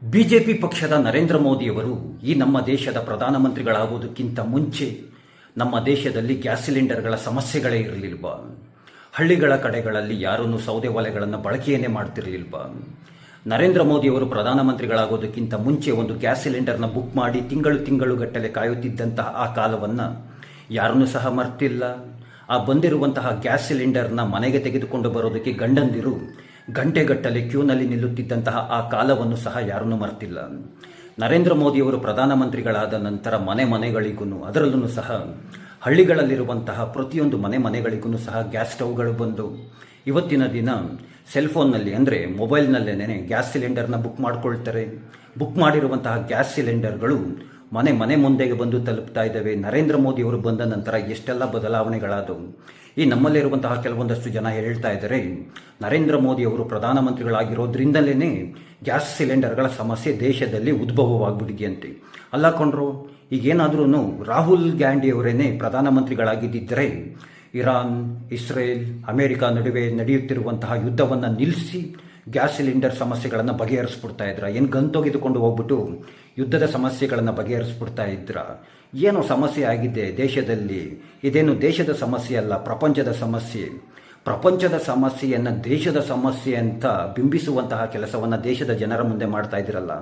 BJP ಪಕ್ಷದ ನರೇಂದ್ರ ಮೋದಿಯವರು ಈ ನಮ್ಮ ದೇಶದ ಪ್ರಧಾನಮಂತ್ರಿಗಳಾಗುವುದಕ್ಕಿಂತ ಮುಂಚೆ ನಮ್ಮ ದೇಶದಲ್ಲಿ ಗ್ಯಾಸ್ ಸಿಲಿಂಡರ್ಗಳ ಸಮಸ್ಯೆಗಳೇ ಇರಲಿಲ್ವಾ? ಹಳ್ಳಿಗಳ ಕಡೆಗಳಲ್ಲಿ ಯಾರನ್ನು ಸೌದೆ ಒಲೆಗಳನ್ನು ಬಳಕೆಯನ್ನೇ ಮಾಡ್ತಿರಲಿಲ್ವಾ? ನರೇಂದ್ರ ಮೋದಿಯವರು ಪ್ರಧಾನಮಂತ್ರಿಗಳಾಗೋದಕ್ಕಿಂತ ಮುಂಚೆ ಒಂದು ಗ್ಯಾಸ್ ಸಿಲಿಂಡರ್ನ ಬುಕ್ ಮಾಡಿ ತಿಂಗಳು ಗಟ್ಟಲೆ ಕಾಯುತ್ತಿದ್ದಂತಹ ಆ ಕಾಲವನ್ನು ಯಾರನ್ನೂ ಸಹ ಮರ್ತಿಲ್ಲ. ಆ ಬಂದಿರುವಂತಹ ಗ್ಯಾಸ್ ಸಿಲಿಂಡರ್ನ ಮನೆಗೆ ತೆಗೆದುಕೊಂಡು ಬರೋದಕ್ಕೆ ಗಂಡಂದಿರು ಗಂಟೆಗಟ್ಟಲೆ ಕ್ಯೂನಲ್ಲಿ ನಿಲ್ಲುತ್ತಿದ್ದಂತಹ ಆ ಕಾಲವನ್ನು ಸಹ ಯಾರನ್ನೂ ಮರ್ತಿಲ್ಲ. ನರೇಂದ್ರ ಮೋದಿಯವರು ಪ್ರಧಾನಮಂತ್ರಿಗಳಾದ ನಂತರ ಮನೆಗಳಿಗೂ ಅದರಲ್ಲೂ ಸಹ ಹಳ್ಳಿಗಳಲ್ಲಿರುವಂತಹ ಪ್ರತಿಯೊಂದು ಮನೆಗಳಿಗೂ ಸಹ ಗ್ಯಾಸ್ ಸ್ಟವ್ಗಳು ಬಂದು ಇವತ್ತಿನ ದಿನ ಸೆಲ್ಫೋನ್ನಲ್ಲಿ ಅಂದರೆ ಮೊಬೈಲ್ನಲ್ಲೇ ಗ್ಯಾಸ್ ಸಿಲಿಂಡರ್ನ ಬುಕ್ ಮಾಡಿಕೊಳ್ತಾರೆ. ಬುಕ್ ಮಾಡಿರುವಂತಹ ಗ್ಯಾಸ್ ಸಿಲಿಂಡರ್ಗಳು ಮನೆ ಮುಂದೆಗೆ ಬಂದು ತಲುಪ್ತಾ ಇದ್ದಾವೆ. ನರೇಂದ್ರ ಮೋದಿಯವರು ಬಂದ ನಂತರ ಎಷ್ಟೆಲ್ಲ ಬದಲಾವಣೆಗಳಾದವು. ಈ ನಮ್ಮಲ್ಲಿರುವಂತಹ ಕೆಲವೊಂದಷ್ಟು ಜನ ಹೇಳ್ತಾ ಇದ್ದಾರೆ, ನರೇಂದ್ರ ಮೋದಿಯವರು ಪ್ರಧಾನಮಂತ್ರಿಗಳಾಗಿರೋದ್ರಿಂದಲೇ ಗ್ಯಾಸ್ ಸಿಲಿಂಡರ್ಗಳ ಸಮಸ್ಯೆ ದೇಶದಲ್ಲಿ ಉದ್ಭವವಾಗ್ಬಿಟ್ಟಿದೆಯಂತೆ. ಅಲ್ಲ ಕೊಂಡ್ರು, ಈಗೇನಾದ್ರೂ ರಾಹುಲ್ ಗಾಂಧಿಯವರೇನೆ ಪ್ರಧಾನಮಂತ್ರಿಗಳಾಗಿದ್ದರೆ ಇರಾನ್, ಇಸ್ರೇಲ್, ಅಮೆರಿಕ ನಡುವೆ ನಡೆಯುತ್ತಿರುವಂತಹ ಯುದ್ಧವನ್ನು ನಿಲ್ಲಿಸಿ ಗ್ಯಾಸ್ ಸಿಲಿಂಡರ್ ಸಮಸ್ಯೆಗಳನ್ನು ಬಗೆಹರಿಸ್ಬಿಡ್ತಾ ಇದ್ರ? ಏನು ಗಂತೊಗೆದುಕೊಂಡು ಹೋಗ್ಬಿಟ್ಟು ಯುದ್ಧದ ಸಮಸ್ಯೆಗಳನ್ನು ಬಗೆಹರಿಸ್ಬಿಡ್ತಾ ಇದ್ರ? ಏನೋ ಸಮಸ್ಯೆ ಆಗಿದೆ ದೇಶದಲ್ಲಿ. ಇದೇನು ದೇಶದ ಸಮಸ್ಯೆ ಅಲ್ಲ, ಪ್ರಪಂಚದ ಸಮಸ್ಯೆ. ಪ್ರಪಂಚದ ಸಮಸ್ಯೆಯನ್ನು ದೇಶದ ಸಮಸ್ಯೆ ಅಂತ ಬಿಂಬಿಸುವಂತಹ ಕೆಲಸವನ್ನು ದೇಶದ ಜನರ ಮುಂದೆ ಮಾಡ್ತಾ ಇದ್ದೀರಲ್ಲ.